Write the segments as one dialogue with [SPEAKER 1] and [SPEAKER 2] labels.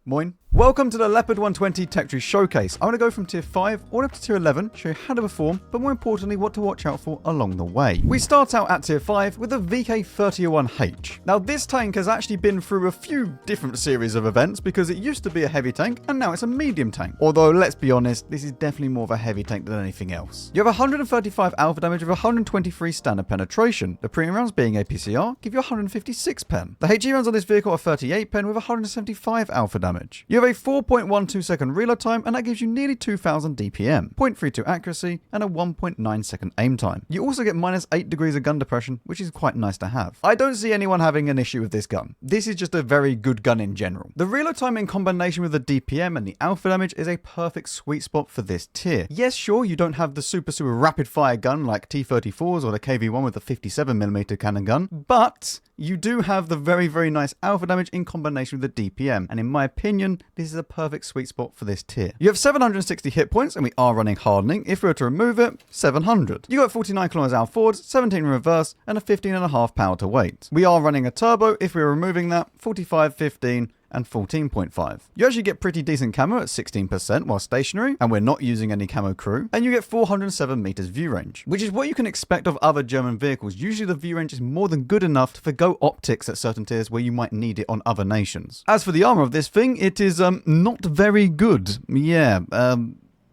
[SPEAKER 1] Moin. Welcome to the Leopard 120 Tech Tree Showcase. I want to go from tier 5 all up to tier 11, show you how to perform, but more importantly what to watch out for along the way. We start out at tier 5 with the VK31H. Now this tank has actually been through a few different series of events because it used to be a heavy tank and now it's a medium tank. Although let's be honest, this is definitely more of a heavy tank than anything else. You have 135 alpha damage with 123 standard penetration. The premium rounds being APCR give you 156 pen. The HE rounds on this vehicle are 38 pen with 175 alpha damage. You have a 4.12 second reload time and that gives you nearly 2000 DPM, 0.32 accuracy and a 1.9 second aim time. You also get minus 8 degrees of gun depression, which is quite nice to have. I don't see anyone having an issue with this gun. This is just a very good gun in general. The reload time in combination with the DPM and the alpha damage is a perfect sweet spot for this tier. Yes, sure, you don't have the super rapid fire gun like T-34s or the KV-1 with the 57mm cannon gun, but you do have the very nice alpha damage in combination with the DPM, and in my opinion, this is a perfect sweet spot for this tier. You have 760 hit points, and we are running hardening. If we were to remove it, 700. You got 49 km/h forwards, 17 in reverse, and a 15.5 power to weight. We are running a turbo. If we were removing that, 45, 15, and 14.5. You actually get pretty decent camo at 16% while stationary, and we're not using any camo crew, and you get 407 meters view range, which is what you can expect of other German vehicles. Usually the view range is more than good enough to forgo optics at certain tiers where you might need it on other nations. As for the armor of this thing, it is not very good. Yeah,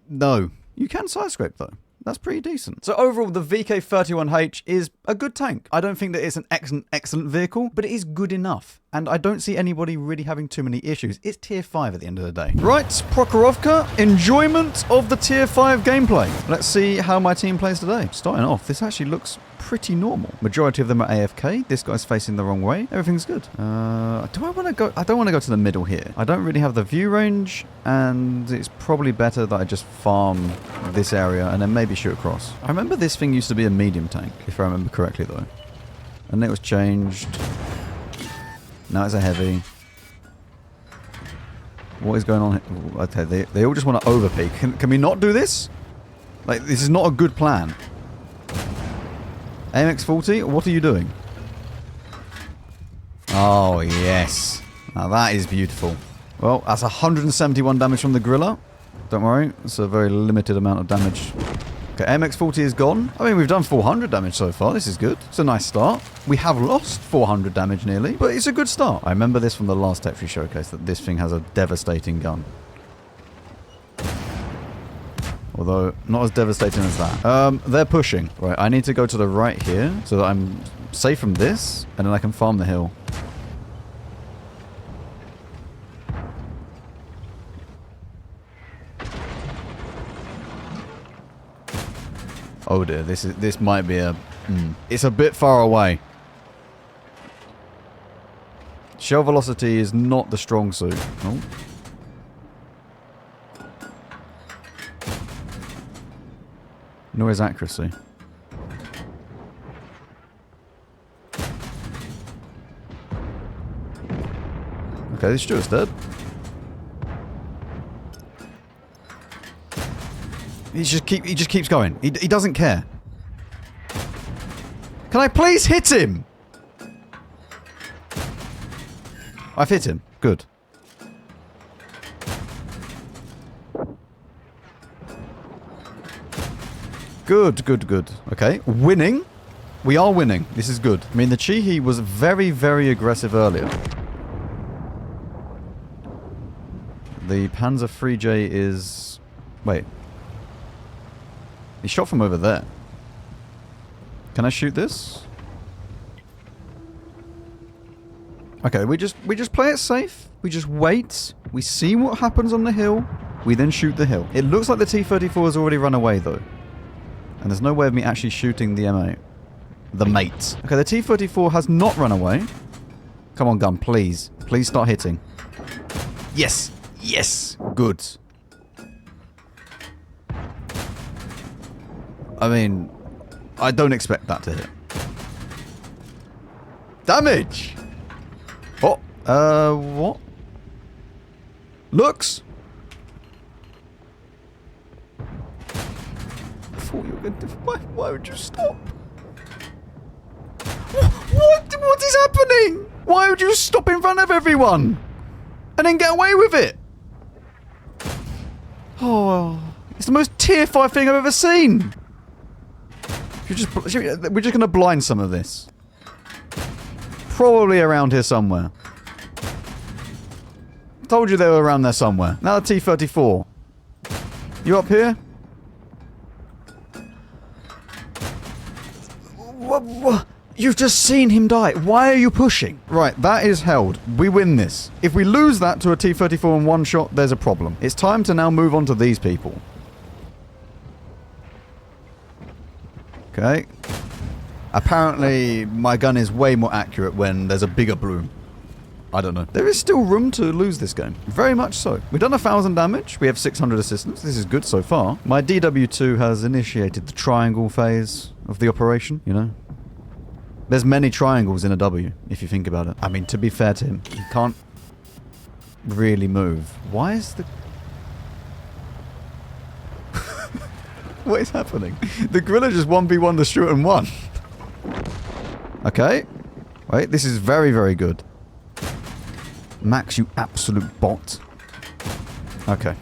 [SPEAKER 1] no. You can side scrape though. That's pretty decent. So overall, the VK31H is a good tank. I don't think that it's an excellent vehicle, but it is good enough. And I don't see anybody really having too many issues. It's tier 5 at the end of the day. Right, Prokhorovka, enjoyment of the tier 5 gameplay. Let's see how my team plays today. Starting off, this actually looks pretty normal. Majority of them are AFK. This guy's facing the wrong way. Everything's good. Do I want to go? I don't want to go to the middle here. I don't really have the view range, and it's probably better that I just farm this area and then maybe shoot across. I remember this thing used to be a medium tank, if I remember correctly though. And it was changed. Now it's a heavy. What is going on here? Okay, they all just want to overpeak. Can we not do this? Like, this is not a good plan. AMX-40, what are you doing? Oh, yes. Now that is beautiful. Well, that's 171 damage from the Gorilla. Don't worry, it's a very limited amount of damage. Okay, AMX-40 is gone. I mean, we've done 400 damage so far. This is good. It's a nice start. We have lost 400 damage nearly, but it's a good start. I remember this from the last Tech Tree Showcase, that this thing has a devastating gun. Although, not as devastating as that. They're pushing. Right, I need to go to the right here so that I'm safe from this, and then I can farm the hill. Oh dear, this might be a... It's a bit far away. Shell velocity is not the strong suit. Oh. Nor is accuracy. Okay, this Stuart's dead. He just keeps going. He doesn't care. Can I please hit him? I've hit him. Good. Good. Okay, winning. We are winning. This is good. I mean, the Chihi was very aggressive earlier. The Panzer 3J is... Wait. He shot from over there. Can I shoot this? Okay, we just play it safe. We just wait. We see what happens on the hill. We then shoot the hill. It looks like the T-34 has already run away though. And there's no way of me actually shooting the M8. The mate. Okay, the T-34 has not run away. Come on, gun, please. Please start hitting. Yes! Yes! Good. I mean, I don't expect that to hit. Damage! Oh, what? Looks! I thought you were going to... Why would you stop? What is happening? Why would you stop in front of everyone? and then get away with it. Oh, it's the most tier 5 thing I've ever seen. We're just going to blind some of this. Probably around here somewhere. Told you they were around there somewhere. Now the T-34. You up here? What? You've just seen him die. Why are you pushing? Right, that is held. We win this. If we lose that to a T-34 in one shot, there's a problem. It's time to now move on to these people. Okay. Apparently, my gun is way more accurate when there's a bigger bloom. I don't know. There is still room to lose this game. Very much so. We've done 1,000 damage. We have 600 assistance. This is good so far. My DW2 has initiated the triangle phase of the operation, you know. There's many triangles in a W, if you think about it. I mean, to be fair to him, he can't really move. Why is the... What is happening? The gorilla just 1v1 the Stuart and won. Okay. Wait, this is very, very good. Max, you absolute bot. Okay.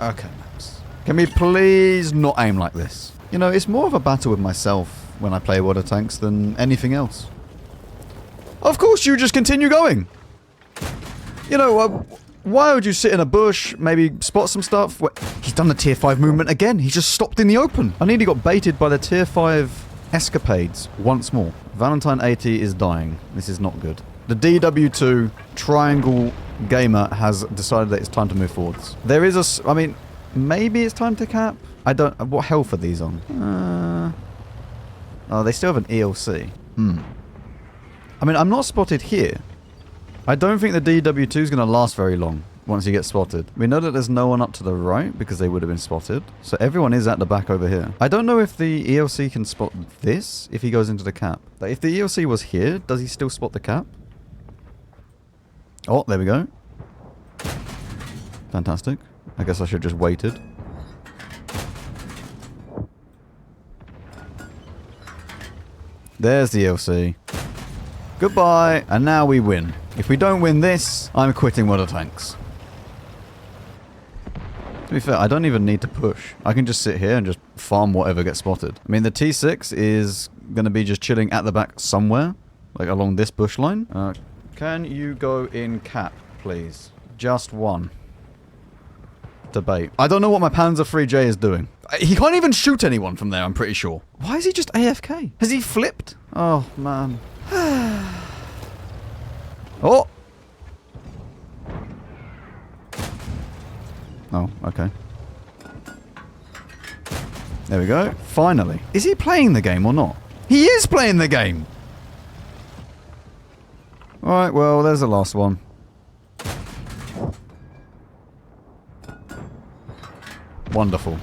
[SPEAKER 1] Okay, Max. Can we please not aim like this? You know, it's more of a battle with myself when I play World of Tanks than anything else. Of course you just continue going. You know, why would you sit in a bush, maybe spot some stuff? He's done the tier 5 movement again. He just stopped in the open. I nearly got baited by the tier 5 escapades once more. Valentine 80 is dying. This is not good. The DW2 Triangle Gamer has decided that it's time to move forwards. There is a... I mean, maybe it's time to cap? I don't... What health are these on? Oh, they still have an ELC. I mean, I'm not spotted here. I don't think the DW2 is going to last very long once you get spotted. We know that there's no one up to the right because they would have been spotted. So everyone is at the back over here. I don't know if the ELC can spot this if he goes into the cap. Like, if the ELC was here, does he still spot the cap? Oh, there we go. Fantastic. I guess I should have just waited. There's the ELC. Goodbye. And now we win. If we don't win this, I'm quitting World of Tanks. To be fair, I don't even need to push. I can just sit here and just farm whatever gets spotted. I mean, the T6 is going to be just chilling at the back somewhere. Like along this bush line. Can you go in cap, please? Just one. Debate. I don't know what my Panzer 3J is doing. He can't even shoot anyone from there, I'm pretty sure. Why is he just AFK? Has he flipped? Oh, man. Oh! Oh, okay. There we go. Finally. Is he playing the game or not? He is playing the game! Alright, well, there's the last one. Wonderful.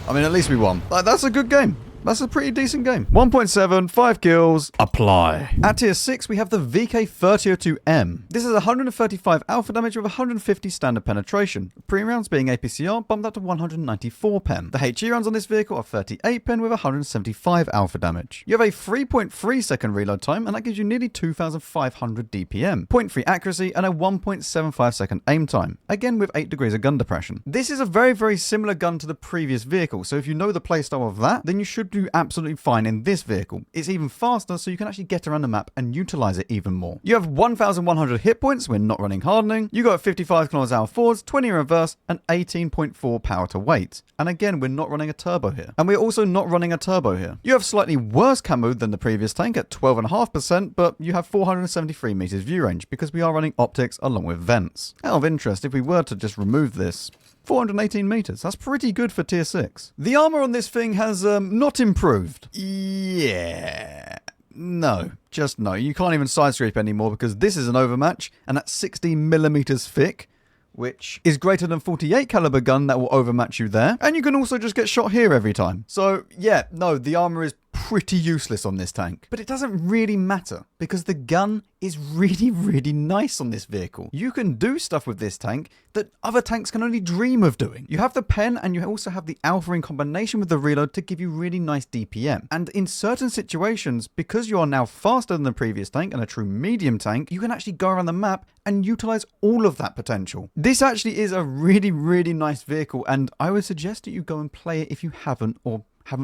[SPEAKER 1] I mean, at least we won. That's a good game. That's a pretty decent game. 1.7, 5 kills, apply. At tier 6, we have the VK3002M. This is 135 alpha damage with 150 standard penetration. Pre-rounds being APCR bumped up to 194 pen. The HE rounds on this vehicle are 38 pen with 175 alpha damage. You have a 3.3 second reload time, and that gives you nearly 2,500 DPM, 0.3 accuracy, and a 1.75 second aim time, again with 8 degrees of gun depression. This is a very, very similar gun to the previous vehicle, so if you know the playstyle of that, then you should do absolutely fine in this vehicle. It's even faster, so you can actually get around the map and utilize it even more. You have 1,100 hit points when not running hardening. You got 55 km/h forwards, 20 in reverse, and 18.4 power to weight. And again, we're not running a turbo here. And we're also not running a turbo here. You have slightly worse camo than the previous tank at 12.5%, but you have 473 meters view range because we are running optics along with vents. Out of interest, if we were to just remove this, 418 meters. That's pretty good for tier 6. The armor on this thing has not improved. Yeah. No. Just no. You can't even side scrape anymore because this is an overmatch and that's 16 millimeters thick, which is greater than 48 caliber gun that will overmatch you there. And you can also just get shot here every time. So yeah, no, the armor is pretty useless on this tank. But it doesn't really matter because the gun is really, really nice on this vehicle. You can do stuff with this tank that other tanks can only dream of doing. You have the pen and you also have the alpha in combination with the reload to give you really nice DPM. And in certain situations, because you are now faster than the previous tank and a true medium tank, you can actually go around the map and utilize all of that potential. This actually is a really, really nice vehicle, and I would suggest that you go and play it if you haven't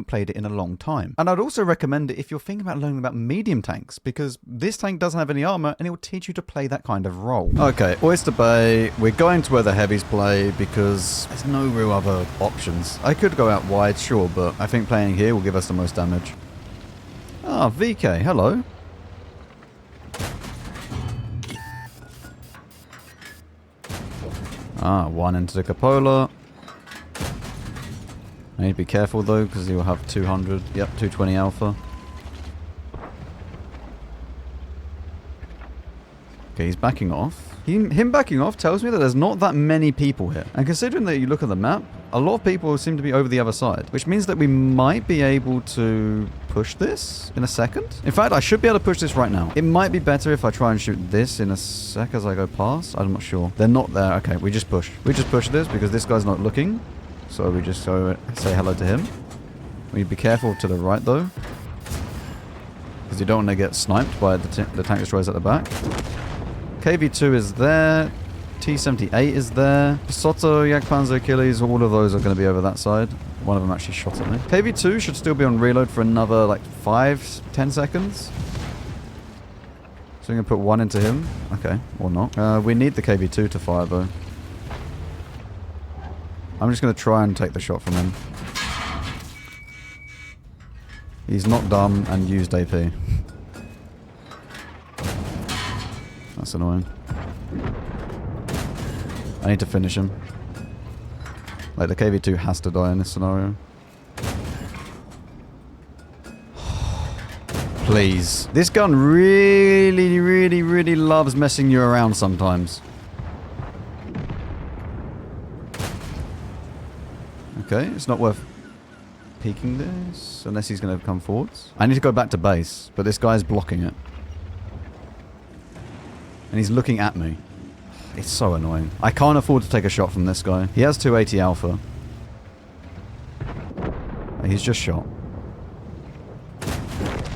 [SPEAKER 1] played it in a long time. And I'd also recommend it if you're thinking about learning about medium tanks, because this tank doesn't have any armor and it will teach you to play that kind of role. Okay, Oyster Bay. We're going to where the heavies play because there's no real other options. I could go out wide, sure, but I think playing here will give us the most damage. Ah, VK, hello. Ah, one into the cupola. I need to be careful though, because he will have 200. Yep, 220 alpha. Okay, he's backing off. Him backing off tells me that there's not that many people here. And considering that you look at the map, a lot of people seem to be over the other side, which means that we might be able to push this in a second. In fact, I should be able to push this right now. It might be better if I try and shoot this in a sec as I go past. I'm not sure. They're not there. Okay, we just push. We just push this because this guy's not looking. So we just go say hello to him. We need to be careful to the right though, because you don't want to get sniped by the tank destroyers at the back. KV-2 is there. T-78 is there. Soto, Jagdpanzer, Achilles, all of those are going to be over that side. One of them actually shot at me. KV-2 should still be on reload for another like 5-10 seconds. So we can put one into him. Okay, or not. We need the KV-2 to fire though. I'm just going to try and take the shot from him. He's not dumb and used AP. That's annoying. I need to finish him. Like, the KV-2 has to die in this scenario. Please. This gun really, really, really loves messing you around sometimes. Okay, it's not worth peeking this unless he's going to come forwards. I need to go back to base, but this guy's blocking it. And he's looking at me. It's so annoying. I can't afford to take a shot from this guy. He has 280 alpha. He's just shot.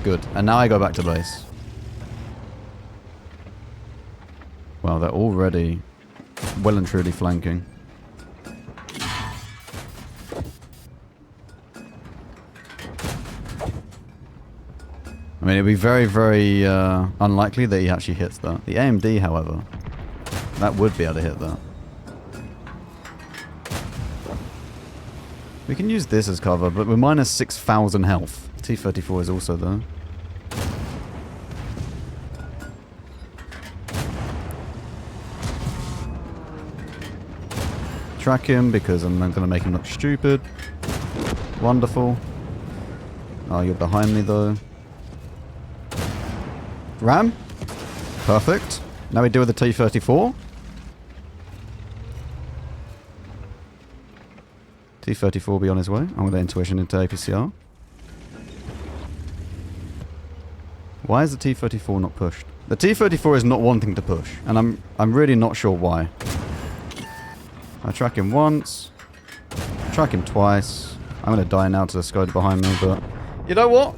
[SPEAKER 1] Good. And now I go back to base. Well, they're already well and truly flanking. I mean, it'd be very, very unlikely that he actually hits that. The AMD, however, that would be able to hit that. We can use this as cover, but we're minus 6,000 health. T-34 is also there. Track him because I'm going to make him look stupid. Wonderful. Oh, you're behind me though. Ram. Perfect. Now we deal with the T-34. T-34 will be on his way. I'm with the intuition into APCR. Why is the T-34 not pushed? The T-34 is not wanting to push, and I'm really not sure why. I track him once. Track him twice. I'm going to die now to the Skoda behind me, but you know what?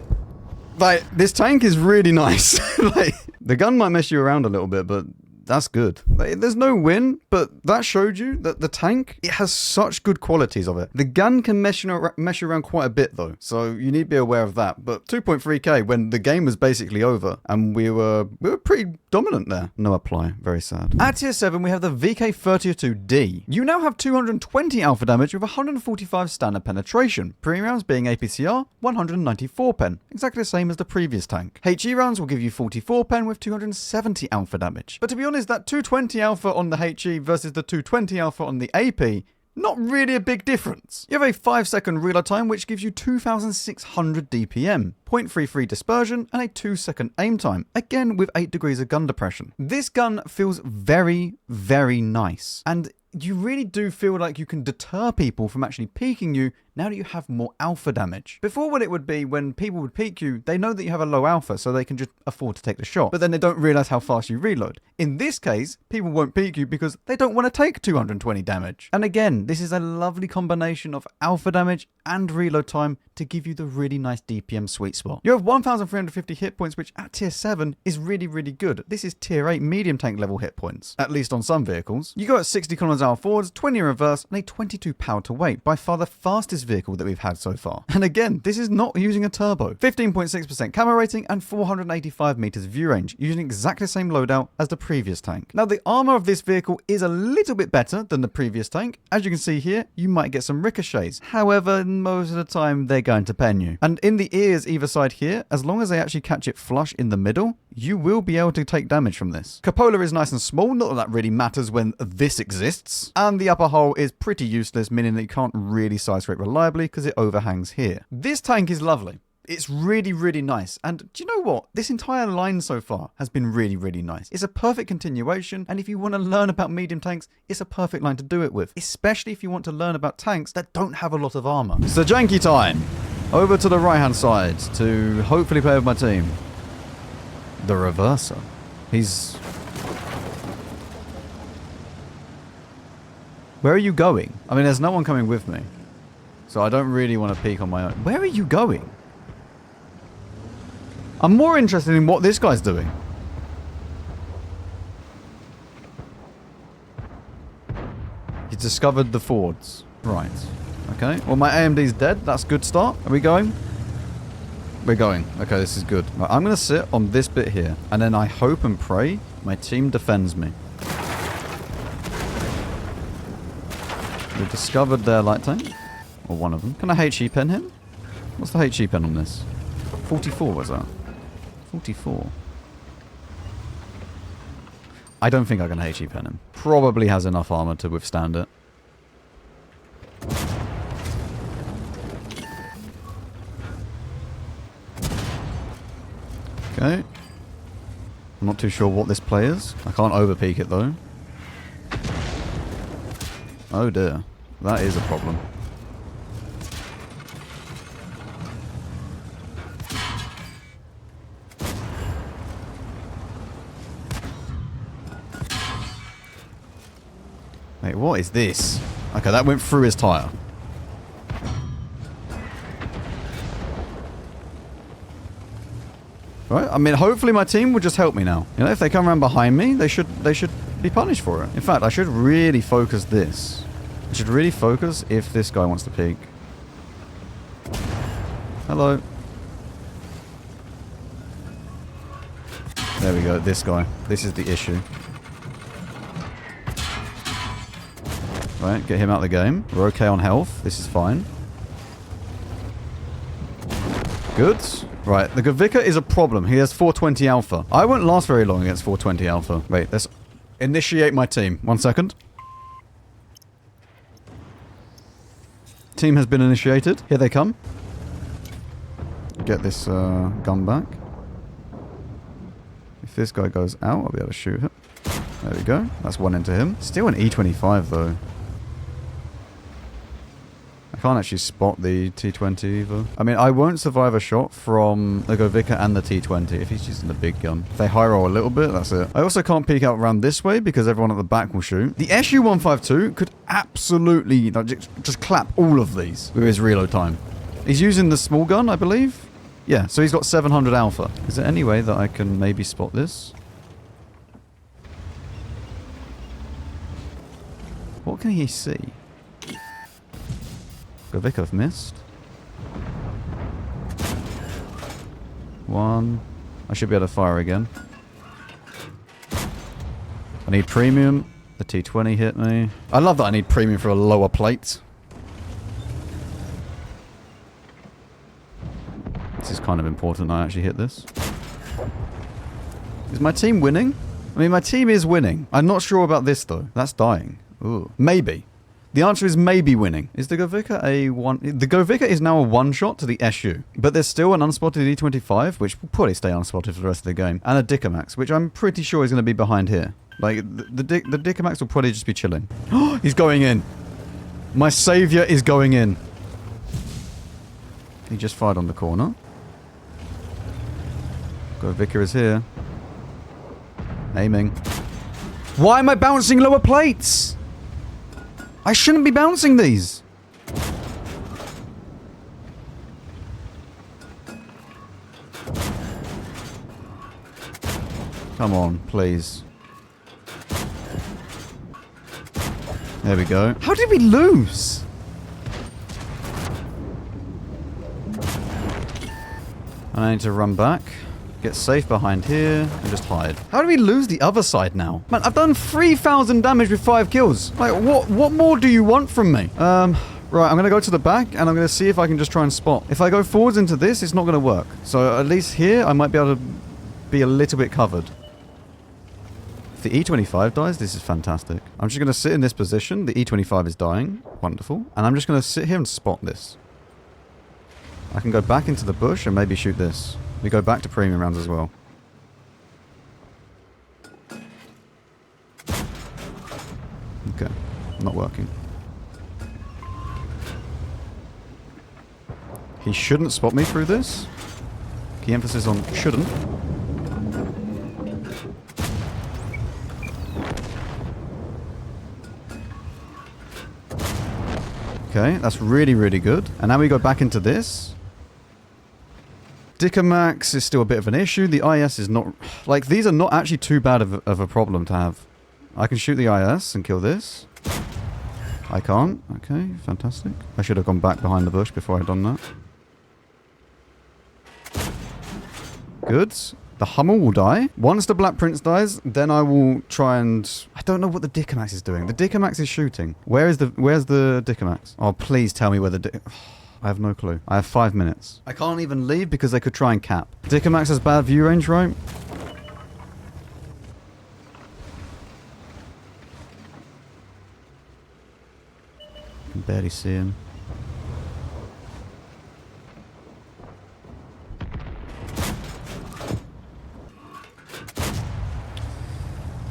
[SPEAKER 1] Like, this tank is really nice. Like, the gun might mess you around a little bit, but that's good. Like, there's no win, but that showed you that the tank, it has such good qualities of it. The gun can mess you around quite a bit, though, so you need to be aware of that. But 2.3k, when the game was basically over, and we were pretty dominant there. No apply. Very sad. At tier 7, we have the VK-32D. You now have 220 alpha damage with 145 standard penetration. Premium rounds being APCR, 194 pen. Exactly the same as the previous tank. HE rounds will give you 44 pen with 270 alpha damage. But to be honest, that 220 alpha on the HE versus the 220 alpha on the AP, not really a big difference. You have a 5-second reload time which gives you 2,600 DPM, 0.33 dispersion, and a 2-second aim time, again with 8 degrees of gun depression. This gun feels very, very nice, and you really do feel like you can deter people from actually peeking you now that you have more alpha damage. Before, what it would be when people would peek you, they know that you have a low alpha, so they can just afford to take the shot, but then they don't realize how fast you reload. In this case, people won't peek you because they don't want to take 220 damage. And again, this is a lovely combination of alpha damage and reload time to give you the really nice DPM sweet spot. You have 1,350 hit points, which at tier 7 is really, really good. This is tier 8 medium tank level hit points, at least on some vehicles. You go at 60 km/h forwards, 20 in reverse, and a 22 power to weight, by far the fastest vehicle that we've had so far. And again, this is not using a turbo. 15.6% camo rating and 485 meters view range, using exactly the same loadout as the previous tank. Now, the armor of this vehicle is a little bit better than the previous tank. As you can see here, you might get some ricochets. However, most of the time, they're going to pen you. And in the ears either side here, as long as they actually catch it flush in the middle, you will be able to take damage from this. Cupola is nice and small, not that that really matters when this exists. And the upper hull is pretty useless, meaning that you can't really side scrape reliably because it overhangs here. This tank is lovely. It's really, really nice. And do you know what? This entire line so far has been really, really nice. It's a perfect continuation. And if you want to learn about medium tanks, it's a perfect line to do it with. Especially if you want to learn about tanks that don't have a lot of armor. So janky time. Over to the right-hand side to hopefully play with my team. The reverser. He's... Where are you going? I mean, there's no one coming with me. So I don't really want to peek on my own. Where are you going? I'm more interested in what this guy's doing. He's discovered the Fords. Right. Okay. Well, my AMD's dead. That's a good start. Are we going? We're going. Okay, this is good. Right, I'm going to sit on this bit here. And then I hope and pray my team defends me. We've discovered their light tank. Or one of them. Can I HE pen him? What's the HE pen on this? 44 was that? 44. I don't think I can HE pen him. Probably has enough armor to withstand it. Okay. I'm not too sure what this play is. I can't overpeak it though. Oh dear. That is a problem. Wait, what is this? Okay, that went through his tyre. Right, I mean, hopefully my team will just help me now. You know, if they come around behind me, they should be punished for it. In fact, I should really focus this. I should really focus if this guy wants to peek. Hello. There we go, this guy. This is the issue. Right, get him out of the game. We're okay on health. This is fine. Good. Right, the Govicka is a problem. He has 420 alpha. I won't last very long against 420 alpha. Wait, let's initiate my team. 1 second. Team has been initiated. Here they come. Get this gun back. If this guy goes out, I'll be able to shoot him. There we go. That's one into him. Still an E25 though. I can't actually spot the T20 either. I mean, I won't survive a shot from the Govicka and the T20 if he's using the big gun. If they high roll a little bit, that's it. I also can't peek out around this way because everyone at the back will shoot. The SU-152 could absolutely just clap all of these with his reload time. He's using the small gun, I believe. Yeah, so he's got 700 alpha. Is there any way that I can maybe spot this? What can he see? Govicka have missed. One. I should be able to fire again. I need premium. The T20 hit me. I love that I need premium for a lower plate. This is kind of important I actually hit this. Is my team winning? I mean, my team is winning. I'm not sure about this though. That's dying. Ooh. Maybe. The answer is maybe winning. Is the Govicka a one? The Govicka is now a one-shot to the SU. But there's still an unspotted E25, which will probably stay unspotted for the rest of the game. And a Dickermax, which I'm pretty sure is going to be behind here. Like, the Dicamax will probably just be chilling. He's going in. My savior is going in. He just fired on the corner. Got a Vicar is here. Aiming. Why am I bouncing lower plates? I shouldn't be bouncing these. Come on, please. There we go. How did we lose? And I need to run back, get safe behind here, and just hide. How do we lose the other side now? Man, I've done 3,000 damage with 5 kills. Like, what more do you want from me? Right, I'm going to go to the back, and I'm going to see if I can just try and spot. If I go forwards into this, it's not going to work. So at least here, I might be able to be a little bit covered. If the E25 dies, this is fantastic. I'm just going to sit in this position. The E25 is dying. Wonderful. And I'm just going to sit here and spot this. I can go back into the bush and maybe shoot this. We go back to premium rounds as well. Okay. Not working. He shouldn't spot me through this. Key emphasis on shouldn't. Okay, that's really, really good. And now we go back into this. Dicamax is still a bit of an issue. The IS is not... Like, these are not actually too bad of a problem to have. I can shoot the IS and kill this. I can't. Okay, fantastic. I should have gone back behind the bush before I'd done that. Good. The Hummel will die. Once the Black Prince dies, then I will try and... I don't know what the Dicamax is doing. The Dicamax is shooting. Where's the Dicamax? Oh, please tell me where the... I have no clue. I have 5 minutes. I can't even leave because they could try and cap. Dicamax has bad view range, right? I can barely see him.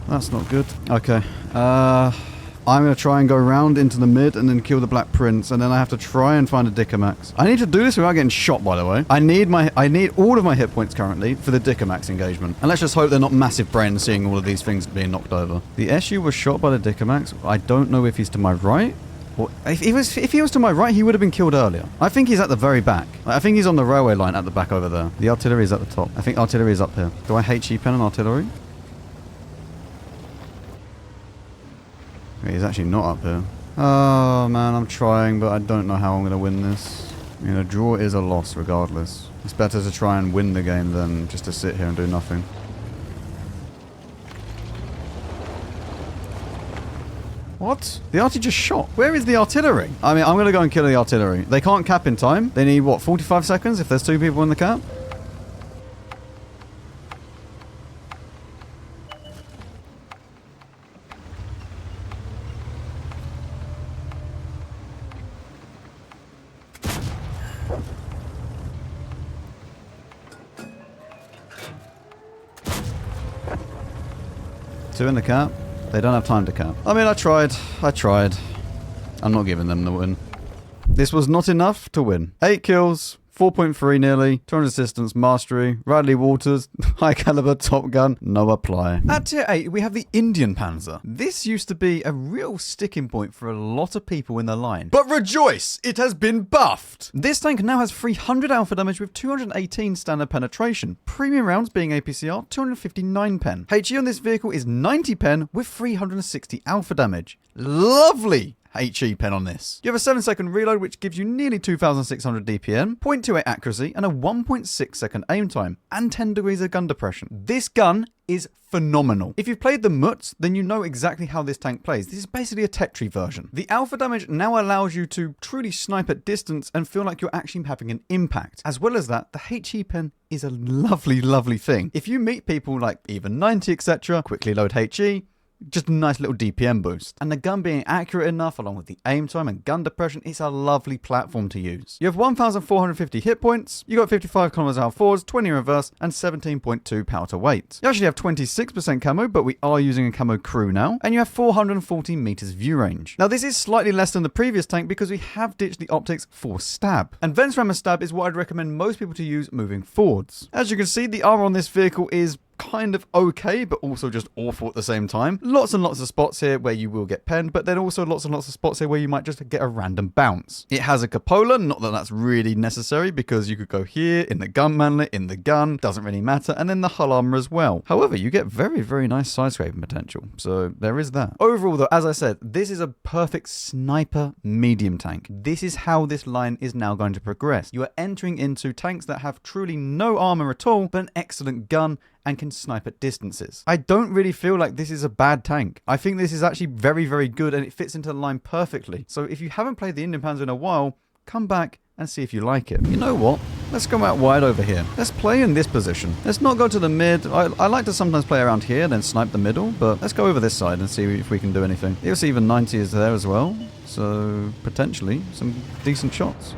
[SPEAKER 1] That's not good. Okay. I'm going to try and go round into the mid and then kill the Black Prince, and then I have to try and find a Dicamax. I need to do this without getting shot, by the way. I need all of my hit points currently for the Dicamax engagement. And let's just hope they're not massive brains seeing all of these things being knocked over. The SU was shot by the Dicamax. I don't know if he's to my right. Or if he was to my right, he would have been killed earlier. I think he's at the very back. I think he's on the railway line at the back over there. The artillery is at the top. I think artillery is up here. Do I HE pen on artillery? He's actually not up here. Oh man, I'm trying, but I don't know how I'm going to win this. I mean, a draw is a loss regardless. It's better to try and win the game than just to sit here and do nothing. What? The arty just shot. Where is the artillery? I mean, I'm going to go and kill the artillery. They can't cap in time. They need, what, 45 seconds if there's 2 people in the cap? Two in the cap. They don't have time to cap. I mean, I tried. I'm not giving them the win. This was not enough to win. 8 kills, 4.3 nearly, 200 assistance, mastery, Radley Walters, high caliber, top gun, no apply. At tier 8, we have the Indien Pz. This used to be a real sticking point for a lot of people in the line. But rejoice, it has been buffed. This tank now has 300 alpha damage with 218 standard penetration. Premium rounds being APCR, 259 pen. HE on this vehicle is 90 pen with 360 alpha damage. Lovely HE pen on this. You have a 7-second reload, which gives you nearly 2,600 DPM, 0.28 accuracy, and a 1.6 second aim time, and 10 degrees of gun depression. This gun is phenomenal. If you've played the Mutz, then you know exactly how this tank plays. This is basically a Tetri version. The alpha damage now allows you to truly snipe at distance and feel like you're actually having an impact. As well as that, the HE pen is a lovely, lovely thing. If you meet people like even 90, etc., quickly load HE, just a nice little DPM boost. And the gun being accurate enough, along with the aim time and gun depression, it's a lovely platform to use. You have 1,450 hit points, you got 55 kilometers out forwards, 20 in reverse, and 17.2 power to weight. You actually have 26% camo, but we are using a camo crew now, and you have 440 meters view range. Now this is slightly less than the previous tank because we have ditched the optics for stab. And Vents Rammer stab is what I'd recommend most people to use moving forwards. As you can see, the armor on this vehicle is kind of okay, but also just awful at the same time. Lots and lots of spots here where you will get penned, but then also lots and lots of spots here where you might just get a random bounce. It has a cupola, not that that's really necessary because you could go here in the gun manlet, in the gun, doesn't really matter, and then the hull armor as well. However, you get very, very nice side scraping potential, so there is that. Overall though, as I said, this is a perfect sniper medium tank. This is how this line is now going to progress. You are entering into tanks that have truly no armor at all, but an excellent gun and can snipe at distances. I don't really feel like this is a bad tank. I think this is actually very, very good and it fits into the line perfectly. So if you haven't played the Indien Pz in a while, come back and see if you like it. You know what? Let's go out wide over here. Let's play in this position. Let's not go to the mid. I like to sometimes play around here and then snipe the middle, but let's go over this side and see if we can do anything. You'll see even 90 is there as well, so potentially some decent shots.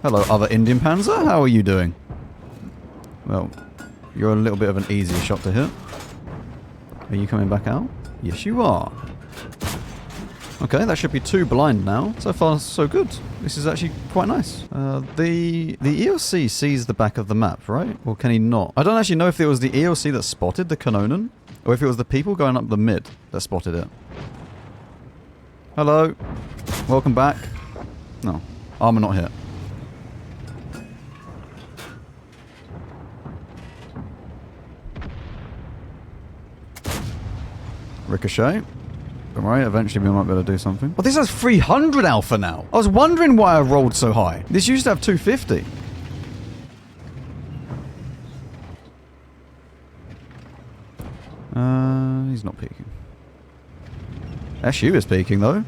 [SPEAKER 1] Hello, other Indien Pz. How are you doing? Well, you're a little bit of an easier shot to hit. Are you coming back out? Yes, you are. Okay, that should be 2 blind now. So far, so good. This is actually quite nice. The EOC sees the back of the map, right? Or can he not? I don't actually know if it was the EOC that spotted the Kanonen, or if it was the people going up the mid that spotted it. Hello. Welcome back. No. Armor not hit. Ricochet. Don't worry, eventually we might be able to do something. Oh, this has 300 alpha now. I was wondering why I rolled so high. This used to have 250. He's not peeking. SU is peeking though.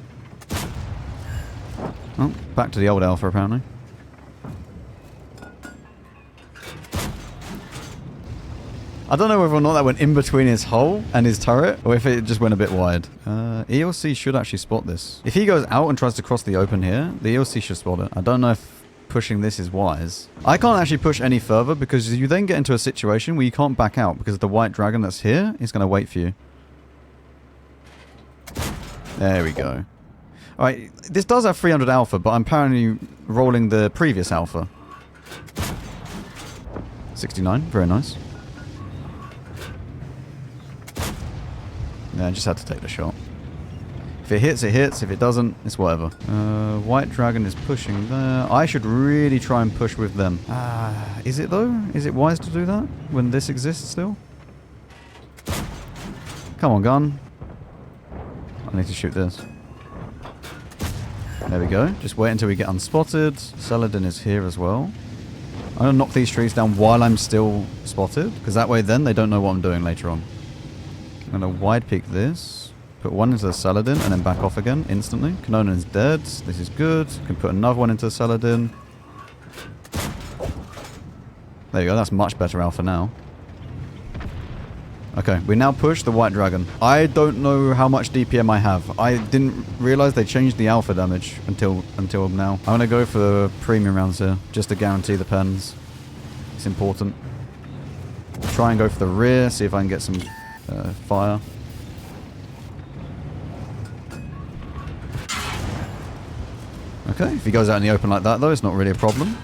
[SPEAKER 1] Oh, back to the old alpha apparently. I don't know whether or not that went in between his hull and his turret, or if it just went a bit wide. ELC should actually spot this. If he goes out and tries to cross the open here, the ELC should spot it. I don't know if pushing this is wise. I can't actually push any further because you then get into a situation where you can't back out because the white dragon that's here is going to wait for you. There we go. Alright, this does have 300 alpha, but I'm apparently rolling the previous alpha. 69, very nice. Yeah, I just had to take the shot. If it hits, it hits. If it doesn't, it's whatever. White dragon is pushing there. I should really try and push with them. Is it though? Is it wise to do that when this exists still? Come on, gun. I need to shoot this. There we go. Just wait until we get unspotted. Saladin is here as well. I'm going to knock these trees down while I'm still spotted, because that way then they don't know what I'm doing later on. I'm going to wide peek this. Put one into the Saladin and then back off again instantly. Kanonen is dead. This is good. Can put another one into the Saladin. There you go. That's much better alpha now. Okay, we now push the white dragon. I don't know how much DPM I have. I didn't realize they changed the alpha damage until now. I'm going to go for premium rounds here, just to guarantee the pens. It's important. Try and go for the rear, see if I can get some fire. Okay, if he goes out in the open like that though, it's not really a problem.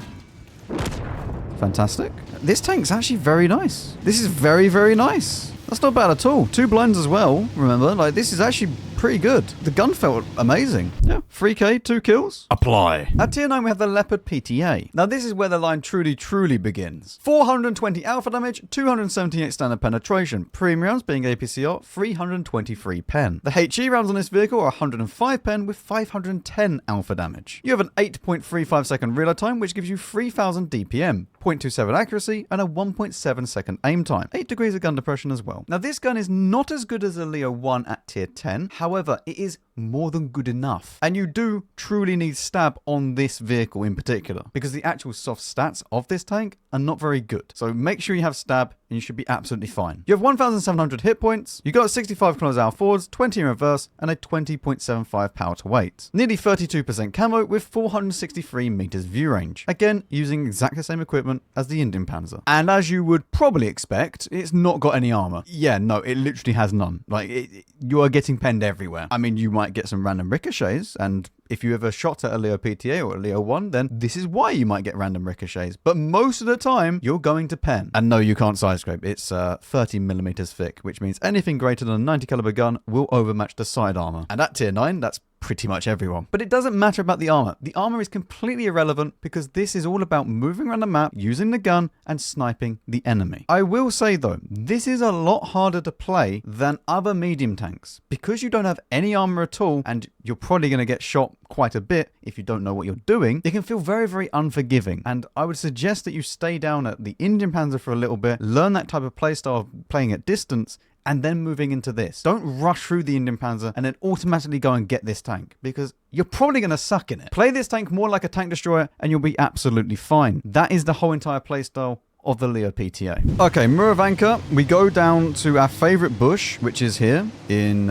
[SPEAKER 1] Fantastic. This tank's actually very nice. This is very, very nice. That's not bad at all. 2 blinds as well, remember? Like, this is actually pretty good. The gun felt amazing. Yeah, 3k, 2 kills. Apply. At tier 9, we have the Leopard PT A. Now, this is where the line truly begins. 420 alpha damage, 278 standard penetration. Premium rounds being APCR, 323 pen. The HE rounds on this vehicle are 105 pen with 510 alpha damage. You have an 8.35 second reload time, which gives you 3000 DPM, 0.27 accuracy, and a 1.7 second aim time. 8 degrees of gun depression as well. Now, this gun is not as good as the Leo 1 at tier 10. However, it is more than good enough. And you do truly need stab on this vehicle in particular, because the actual soft stats of this tank are not very good. So make sure you have stab and you should be absolutely fine. You have 1,700 hit points, you got 65 km/h forwards, 20 in reverse, and a 20.75 power to weight. Nearly 32% camo with 463 meters view range. Again, using exactly the same equipment as the Indien Pz. And as you would probably expect, it's not got any armor. Yeah, no, it literally has none. Like, you are getting penned everywhere. I mean, you might get some random ricochets, and if you ever shot at a Leopard PT A or a Leo 1, then this is why you might get random ricochets. But most of the time, you're going to pen. And no, you can't side scrape. It's 30 millimeters thick, which means anything greater than a 90 caliber gun will overmatch the side armor. And at tier 9, that's pretty much everyone. But it doesn't matter about the armor. The armor is completely irrelevant because this is all about moving around the map, using the gun, and sniping the enemy. I will say though, this is a lot harder to play than other medium tanks. Because you don't have any armor at all, and you're probably going to get shot quite a bit if you don't know what you're doing, it can feel very, very unforgiving. And I would suggest that you stay down at the Indien Pz for a little bit, learn that type of playstyle of playing at distance, and then moving into this. Don't rush through the Indien Pz and then automatically go and get this tank, because you're probably going to suck in it. Play this tank more like a tank destroyer and you'll be absolutely fine. That is the whole entire playstyle of the Leopard PT A. Okay, Muravanka, we go down to our favorite bush, which is here in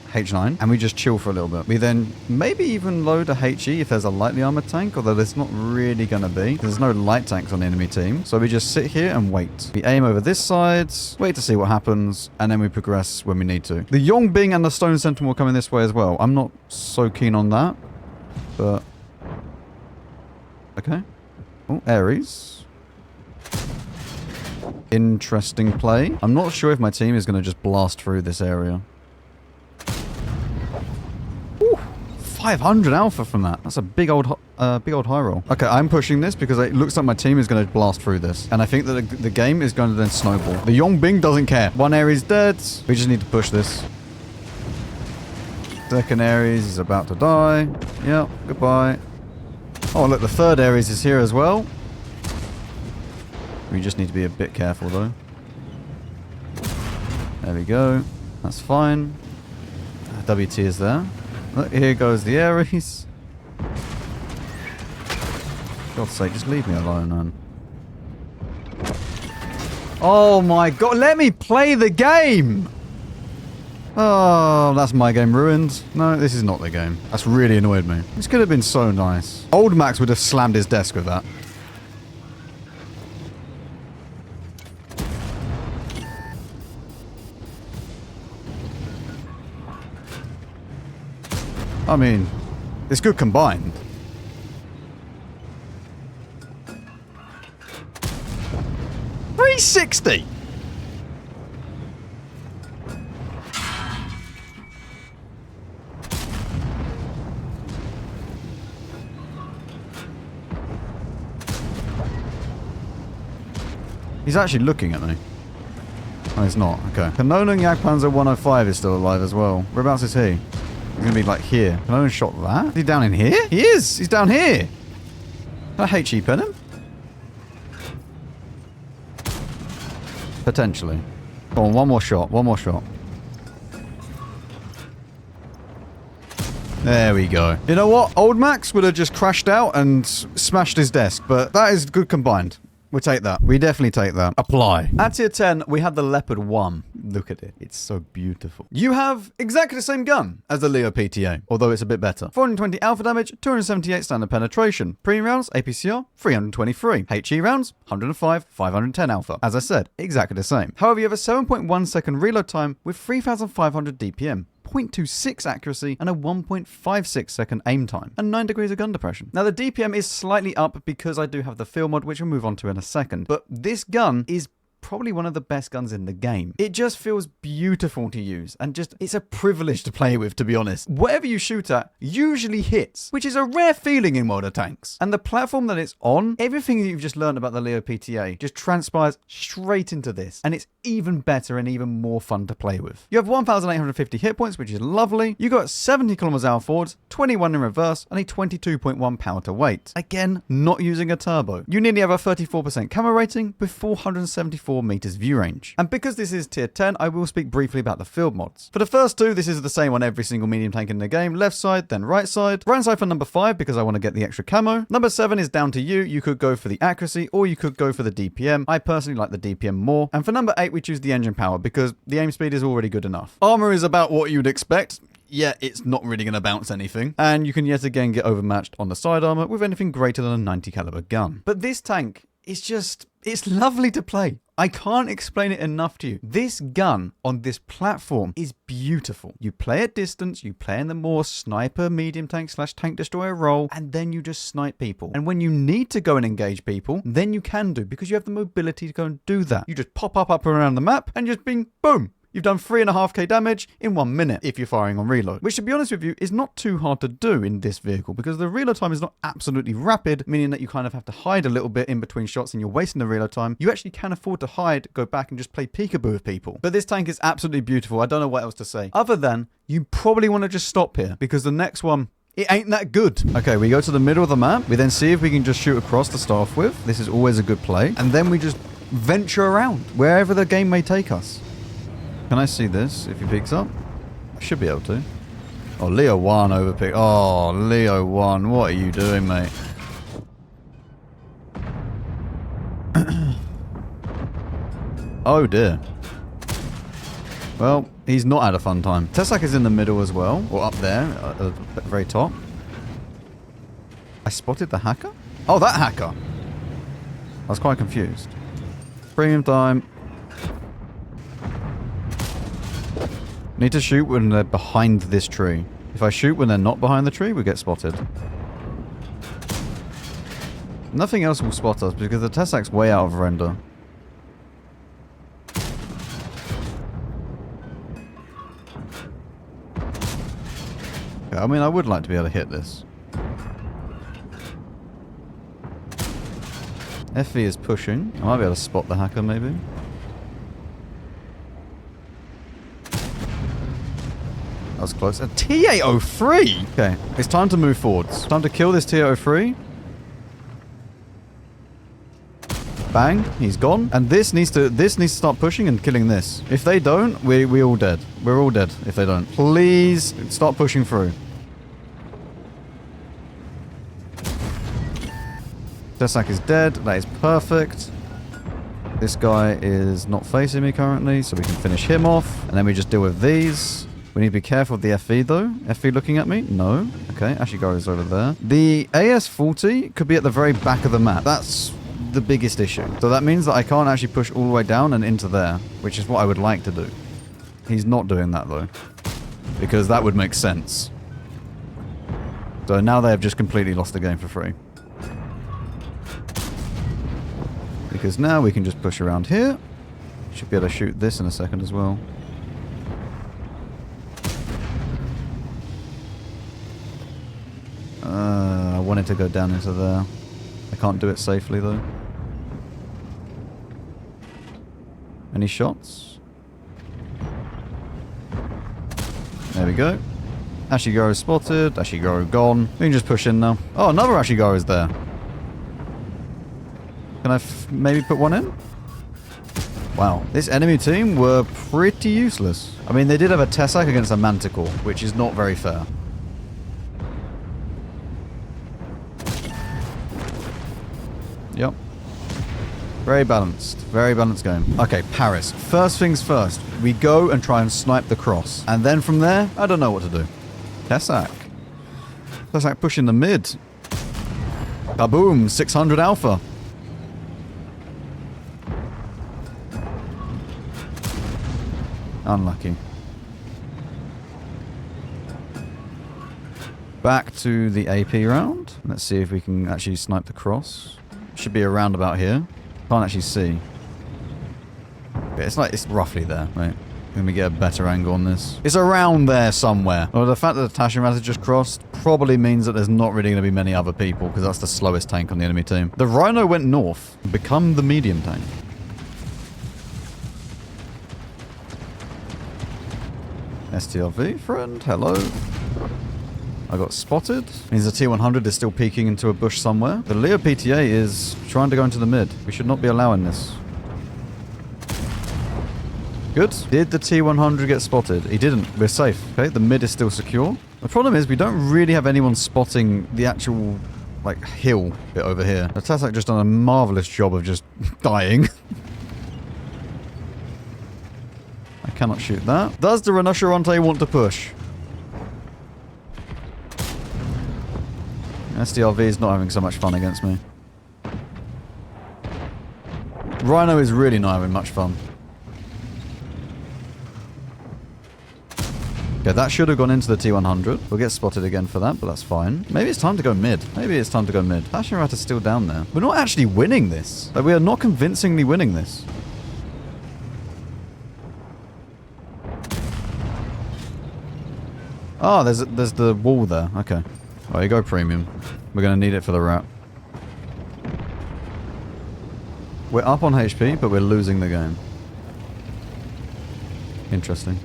[SPEAKER 1] H9, and we just chill for a little bit. We then maybe even load a HE if there's a lightly armored tank, although there's not really going to be. There's no light tanks on the enemy team. So we just sit here and wait. We aim over this side, wait to see what happens, and then we progress when we need to. The Yongbing and the Stone Sentinel coming this way as well. I'm not so keen on that, but okay. Oh, Ares. Interesting play. I'm not sure if my team is going to just blast through this area. 500 alpha from that. That's a big old high roll. Okay, I'm pushing this because it looks like my team is going to blast through this. And I think that the game is going to then snowball. The Yongbing doesn't care. One Ares dead. We just need to push this. Second Ares is about to die. Yep, goodbye. Oh, look, the third Ares is here as well. We just need to be a bit careful, though. There we go. That's fine. WT is there. Look, here goes the Ares. God's sake, just leave me alone, man. Oh my god, let me play the game! Oh, that's my game ruined. No, this is not the game. That's really annoyed me. This could have been so nice. Old Max would have slammed his desk with that. I mean, it's good combined. $360. He's actually looking at me. Oh, he's not. Okay. Kanonen Jagdpanzer 105 is still alive as well. Whereabouts is he? He's going to be like here. Kanonen shot that? Is he down in here? He is! He's down here! Can I HE pen him? Potentially. Go on, one more shot. One more shot. There we go. You know what? Old Max would have just crashed out and smashed his desk, but that is good combined. We'll take that. We definitely take that. Apply. At tier 10, we have the Leopard 1. Look at it. It's so beautiful. You have exactly the same gun as the Leopard PT A, although it's a bit better. 420 alpha damage, 278 standard penetration. Premium rounds, APCR, 323. HE rounds, 105, 510 alpha. As I said, exactly the same. However, you have a 7.1 second reload time with 3,500 DPM. 0.26 accuracy and a 1.56 second aim time and 9 degrees of gun depression. Now the DPM is slightly up because I do have the field mod, which we'll move on to in a second, but this gun is probably one of the best guns in the game. It just feels beautiful to use and just it's a privilege to play with, to be honest. Whatever you shoot at usually hits, which is a rare feeling in World of Tanks. And the platform that it's on, everything that you've just learned about the Leopard PT A just transpires straight into this, and it's even better and even more fun to play with. You have 1,850 hit points, which is lovely. You got 70 km/h forwards, 21 in reverse, and a 22.1 power to weight. Again, not using a turbo. You nearly have a 34% camo rating with 474 4 meters view range. And because this is tier 10, I will speak briefly about the field mods. For the first two, this is the same on every single medium tank in the game. Left side, then right side. Right side for number 5 because I want to get the extra camo. Number 7 is down to you. You could go for the accuracy or you could go for the DPM. I personally like the DPM more. And for number 8, we choose the engine power because the aim speed is already good enough. Armor is about what you'd expect. Yeah, it's not really going to bounce anything. And you can yet again get overmatched on the side armor with anything greater than a 90 caliber gun. But this tank is just, it's lovely to play. I can't explain it enough to you. This gun on this platform is beautiful. You play at distance, you play in the more sniper medium tank / tank destroyer role, and then you just snipe people. And when you need to go and engage people, then you can do, because you have the mobility to go and do that. You just pop up around the map and just bing, boom. You've done 3.5k damage in 1 minute if you're firing on reload. Which, to be honest with you, is not too hard to do in this vehicle because the reload time is not absolutely rapid, meaning that you kind of have to hide a little bit in between shots and you're wasting the reload time. You actually can afford to hide, go back and just play peekaboo with people. But this tank is absolutely beautiful. I don't know what else to say. Other than, you probably want to just stop here because the next one, it ain't that good. Okay, we go to the middle of the map. We then see if we can just shoot across to start off with. This is always a good play. And then we just venture around wherever the game may take us. Can I see this if he picks up? I should be able to. Oh, Leo 1 overpick. Oh, Leo 1. What are you doing, mate? Oh, dear. Well, he's not had a fun time. Tesak is in the middle as well. Or up there at the very top. I spotted the hacker? Oh, that hacker. I was quite confused. Premium time. Need to shoot when they're behind this tree. If I shoot when they're not behind the tree, we get spotted. Nothing else will spot us because the Tesak's way out of render. Okay, I mean, I would like to be able to hit this. FE is pushing. I might be able to spot the hacker, maybe. That was close. A TA-03! Okay, it's time to move forwards. Time to kill this TA-03. Bang, he's gone. And this needs to start pushing and killing this. If they don't, we're all dead. We're all dead if they don't. Please start pushing through. Tesak is dead. That is perfect. This guy is not facing me currently, so we can finish him off. And then we just deal with these. We need to be careful of the FE though. FE looking at me? No. Okay, Ashigar is over there. The AS-40 could be at the very back of the map. That's the biggest issue. So that means that I can't actually push all the way down and into there, which is what I would like to do. He's not doing that though, because that would make sense. So now they have just completely lost the game for free. Because now we can just push around here. Should be able to shoot this in a second as well. I wanted to go down into there. I can't do it safely though. Any shots? There we go. Ashigaru spotted. Ashigaru gone. We can just push in now. Oh, another Ashigaru is there. Can I maybe put one in? Wow. This enemy team were pretty useless. I mean, they did have a Tesak against a Manticore, which is not very fair. Yep. Very balanced game. Okay, Paris. First things first. We go and try and snipe the cross. And then from there, I don't know what to do. Tesak. Tesak pushing the mid. Kaboom, 600 alpha. Unlucky. Back to the AP round. Let's see if we can actually snipe the cross. Should be around about here. Can't actually see. But it's roughly there, right? Let me get a better angle on this. It's around there somewhere. Well, the fact that the Tashirat has just crossed probably means that there's not really going to be many other people because that's the slowest tank on the enemy team. The Rhino went north and become the medium tank. STRV, friend, hello. I got spotted. Means the T100 is still peeking into a bush somewhere. The Leopard PT A is trying to go into the mid. We should not be allowing this. Good. Did the T100 get spotted? He didn't. We're safe. Okay, the mid is still secure. The problem is we don't really have anyone spotting the actual, like, hill bit over here. The Tassac just done a marvellous job of just dying. I cannot shoot that. Does the Rinoceronte want to push? SDRV is not having so much fun against me. Rhino is really not having much fun. Okay, that should have gone into the T100. We'll get spotted again for that, but that's fine. Maybe it's time to go mid. Maybe it's time to go mid. Asherat is still down there. We're not actually winning this. Like, we are not convincingly winning this. Oh, there's the wall there. Okay. Oh, you go premium. We're going to need it for the rat. We're up on HP, but we're losing the game. Interesting.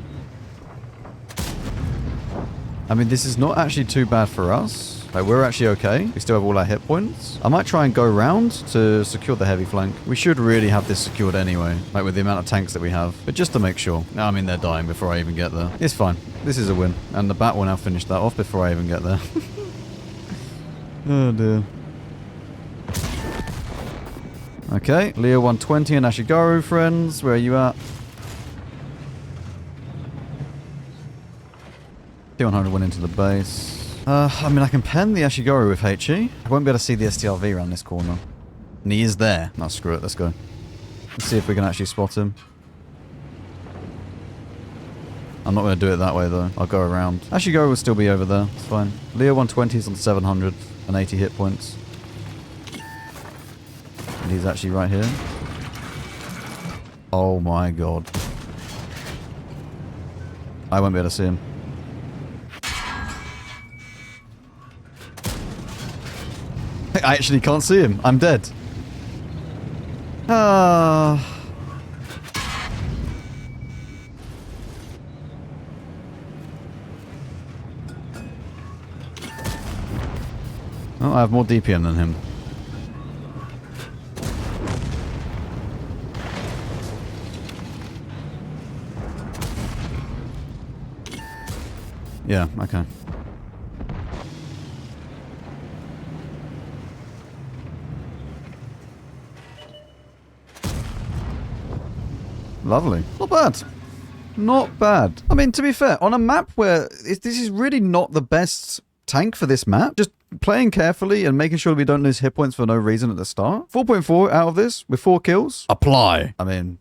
[SPEAKER 1] I mean, this is not actually too bad for us. Like, we're actually okay. We still have all our hit points. I might try and go round to secure the heavy flank. We should really have this secured anyway, like with the amount of tanks that we have. But just to make sure. I mean, they're dying before I even get there. It's fine. This is a win. And the bat will now finish that off before I even get there. Oh dear. Okay, Leo 120 and Ashigaru, friends. Where are you at? T100 went into the base. I mean, I can pen the Ashigaru with HE. I won't be able to see the STRV around this corner. And he is there. No, screw it. Let's go. Let's see if we can actually spot him. I'm not going to do it that way, though. I'll go around. Ashigaru will still be over there. It's fine. Leo 120 is on 780 hit points. And he's actually right here. Oh my god. I won't be able to see him. I actually can't see him. I'm dead. Ah. Oh, I have more DPM than him. Yeah, okay. Lovely. Not bad. Not bad. I mean, to be fair, on a map where this is really not the best tank for this map, just playing carefully and making sure we don't lose hit points for no reason at the start. 4.4 out of this with 4 kills. Apply. I mean,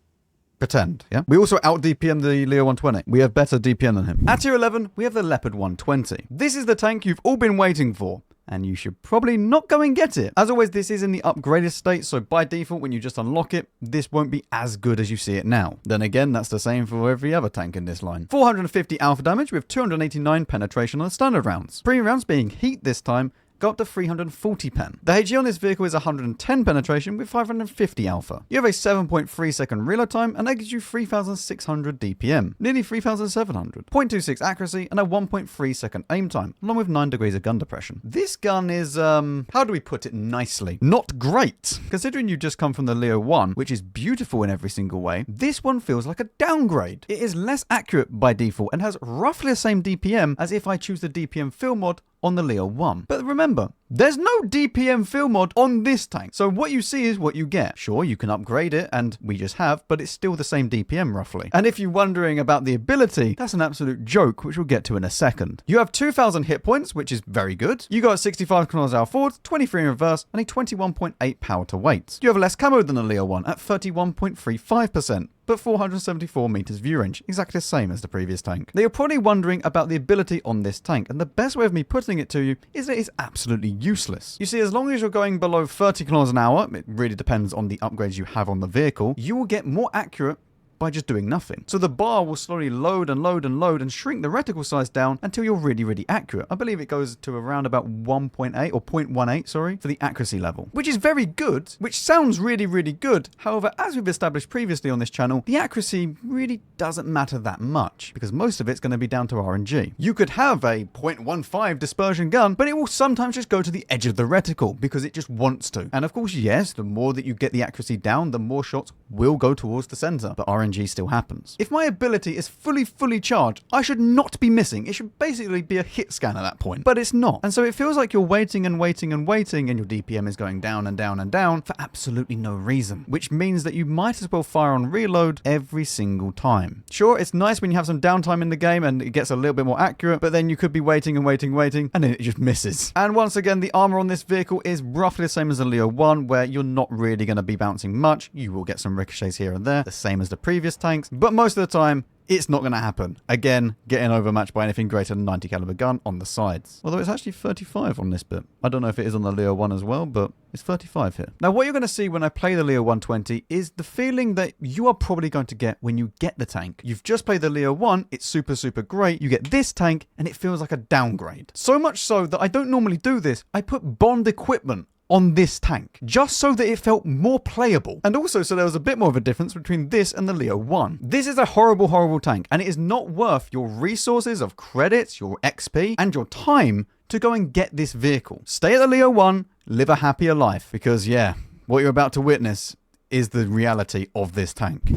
[SPEAKER 1] pretend, yeah? We also out-DPM the Leo 120. We have better DPM than him. At tier 11, we have the Leopard 120. This is the tank you've all been waiting for. And you should probably not go and get it. As always, this is in the upgraded state, so by default, when you just unlock it, this won't be as good as you see it now. Then again, that's the same for every other tank in this line. 450 alpha damage with 289 penetration on the standard rounds. Premium rounds being heat this time, go up to 340 pen. The HE on this vehicle is 110 penetration with 550 alpha. You have a 7.3 second reload time and that gives you 3600 DPM, nearly 3700, 0.26 accuracy and a 1.3 second aim time, along with 9 degrees of gun depression. This gun is, how do we put it nicely? Not great. Considering you just come from the Leo 1, which is beautiful in every single way, this one feels like a downgrade. It is less accurate by default and has roughly the same DPM as if I choose the DPM fill mod on the Leo 1. But remember, there's no DPM fill mod on this tank. So what you see is what you get. Sure, you can upgrade it, and we just have, but it's still the same DPM roughly. And if you're wondering about the ability, that's an absolute joke, which we'll get to in a second. You have 2000 hit points, which is very good. You got 65 km/h forward, 23 in reverse, and a 21.8 power to weight. You have less camo than the Leo 1 at 31.35%. But 474 meters view range, exactly the same as the previous tank. Now you're probably wondering about the ability on this tank, and the best way of me putting it to you is that it's absolutely useless. You see, as long as you're going below 30 km/h, it really depends on the upgrades you have on the vehicle, you will get more accurate by just doing nothing. So the bar will slowly load and load and load and shrink the reticle size down until you're really, really accurate. I believe it goes to around about 1.8 or 0.18, sorry, for the accuracy level, which is very good, which sounds really, really good. However, as we've established previously on this channel, the accuracy really doesn't matter that much because most of it's going to be down to RNG. You could have a 0.15 dispersion gun, but it will sometimes just go to the edge of the reticle because it just wants to. And of course, yes, the more that you get the accuracy down, the more shots will go towards the center. But RNG RNG still happens. If my ability is fully charged, I should not be missing. It should basically be a hit scan at that point, but it's not. And so it feels like you're waiting and waiting and waiting, and your DPM is going down and down and down for absolutely no reason, which means that you might as well fire on reload every single time. Sure, it's nice when you have some downtime in the game and it gets a little bit more accurate, but then you could be waiting and waiting, and then it just misses. And once again, the armor on this vehicle is roughly the same as the Leo 1, where you're not really going to be bouncing much. You will get some ricochets here and there, the same as the previous tanks, but most of the time, it's not going to happen. Again, getting overmatched by anything greater than 90 caliber gun on the sides. Although it's actually 35 on this bit. I don't know if it is on the Leo 1 as well, but it's 35 here. Now, what you're going to see when I play the Leo 120 is the feeling that you are probably going to get when you get the tank. You've just played the Leo 1, it's super great. You get this tank, and it feels like a downgrade. So much so that I don't normally do this. I put bond equipment on this tank, just so that it felt more playable. And also so there was a bit more of a difference between this and the Leo 1. This is a horrible tank, and it is not worth your resources of credits, your XP, and your time to go and get this vehicle. Stay at the Leo 1, live a happier life, because yeah, what you're about to witness is the reality of this tank.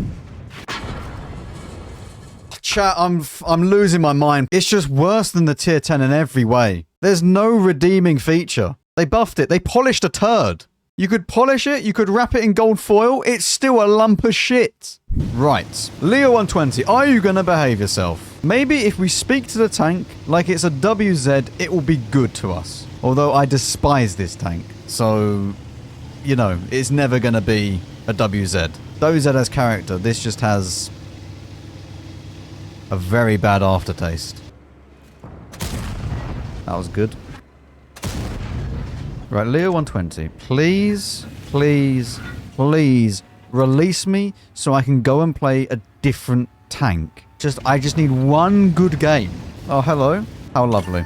[SPEAKER 1] Chat, I'm losing my mind. It's just worse than the tier 10 in every way. There's no redeeming feature. They buffed it. They polished a turd. You could polish it. You could wrap it in gold foil. It's still a lump of shit. Right. Leo 120, are you going to behave yourself? Maybe if we speak to the tank like it's a WZ, it will be good to us. Although I despise this tank. So, you know, it's never going to be a WZ. WZ has character. This just has a very bad aftertaste. That was good. Right, Leo 120, please release me so I can go and play a different tank. I just need one good game. Oh, hello. How lovely.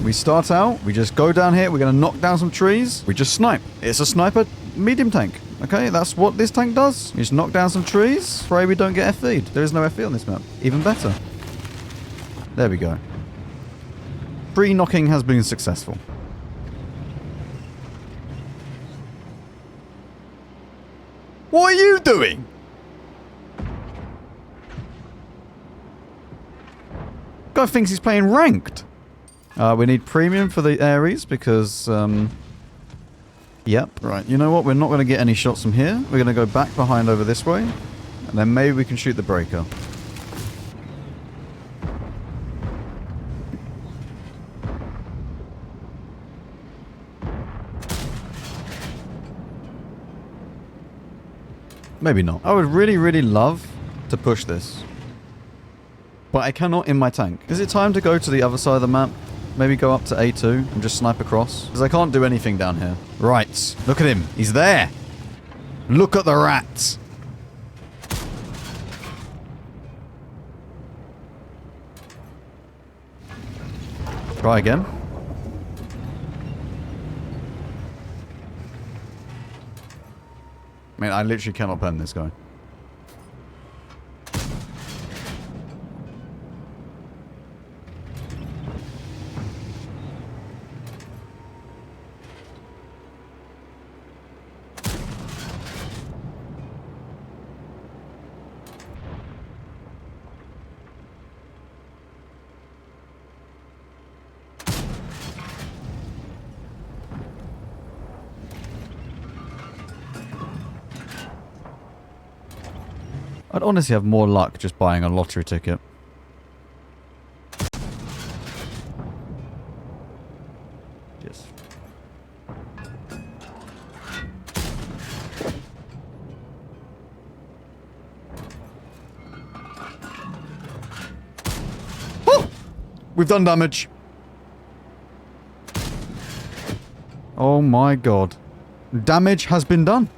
[SPEAKER 1] We start out, we just go down here, we're going to knock down some trees, we just snipe. It's a sniper medium tank. Okay, that's what this tank does. You just knock down some trees, pray we don't get FV'd. There is no FV on this map. Even better. There we go. Tree knocking has been successful. What are you doing? Guy thinks he's playing ranked. We need premium for the Ares because, yep. Right, you know what? We're not going to get any shots from here. We're going to go back behind over this way. And then maybe we can shoot the breaker. Maybe not. I would really love to push this. But I cannot in my tank. Is it time to go to the other side of the map? Maybe go up to A2 and just snipe across? Because I can't do anything down here. Right. Look at him. He's there. Look at the rats. Try again. I mean, I literally cannot pen this guy. I'd honestly have more luck just buying a lottery ticket. Yes. Oh! We've done damage. Oh my god. Damage has been done.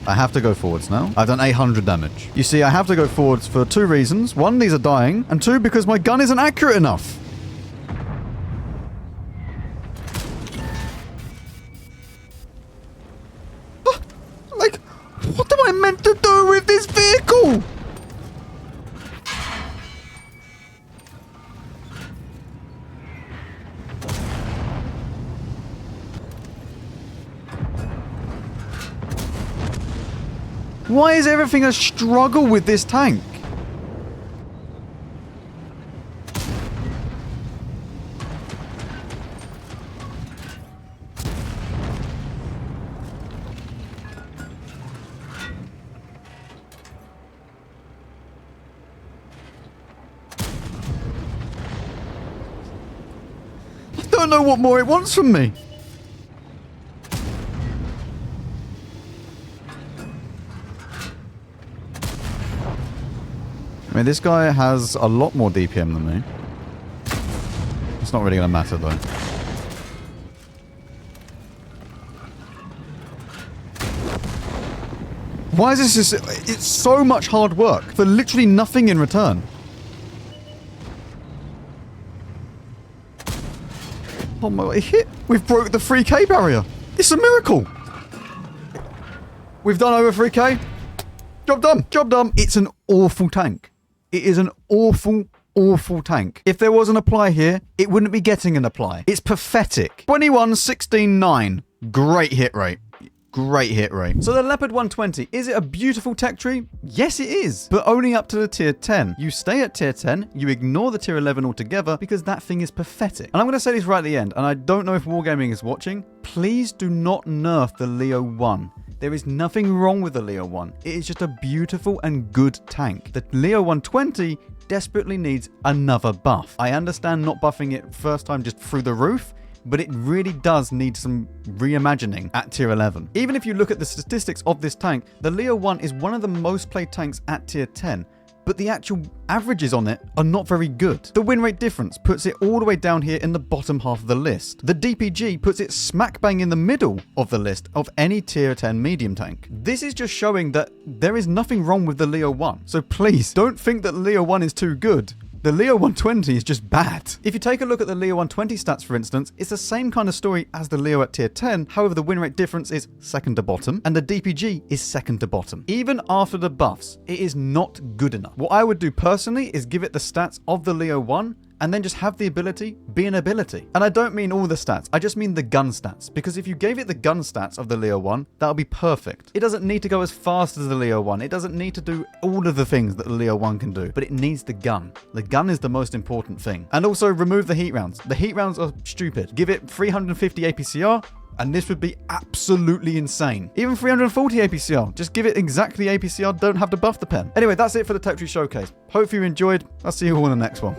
[SPEAKER 1] I have to go forwards now. I've done 800 damage. You see, I have to go forwards for two reasons. One, these are dying. And two, because my gun isn't accurate enough. Like, Why is everything a struggle with this tank? I don't know what more it wants from me. I mean, this guy has a lot more DPM than me. It's not really going to matter, though. Why is this just... It's so much hard work for literally nothing in return. Oh my... Hit! We've broke the 3k barrier. It's a miracle. We've done over 3k. Job done. Job done. It's an awful tank. It is an awful, awful tank. If there was an apply here, it wouldn't be getting an apply. It's pathetic. 21, 16, 9. Great hit rate. Great hit rate. So the Leopard 120, is it a beautiful tech tree? Yes, it is, but only up to the tier 10. You stay at tier 10, you ignore the tier 11 altogether because that thing is pathetic. And I'm going to say this right at the end, and I don't know if Wargaming is watching. Please do not nerf the Leo 1. There is nothing wrong with the Leo 1. It is just a beautiful and good tank. The Leo 120 desperately needs another buff. I understand not buffing it first time just through the roof, but it really does need some reimagining at tier 11. Even if you look at the statistics of this tank, the Leo 1 is one of the most played tanks at tier 10, but the actual averages on it are not very good. The win rate difference puts it all the way down here in the bottom half of the list. The DPG puts it smack bang in the middle of the list of any tier 10 medium tank. This is just showing that there is nothing wrong with the Leo 1. So please don't think that Leo 1 is too good. The Leo 120 is just bad. If you take a look at the Leo 120 stats, for instance, it's the same kind of story as the Leo at tier 10. However, the win rate difference is second to bottom, and the DPG is second to bottom. Even after the buffs, it is not good enough. What I would do personally is give it the stats of the Leo 1, and then just have the ability be an ability. And I don't mean all the stats, I just mean the gun stats. Because if you gave it the gun stats of the Leo 1, that'll be perfect. It doesn't need to go as fast as the Leo 1. It doesn't need to do all of the things that the Leo 1 can do, but it needs the gun. The gun is the most important thing. And also remove the heat rounds. The heat rounds are stupid. Give it 350 APCR, and this would be absolutely insane. Even 340 APCR. Just give it exactly APCR, don't have to buff the pen. Anyway, that's it for the Tech Tree Showcase. Hope you enjoyed. I'll see you all in the next one.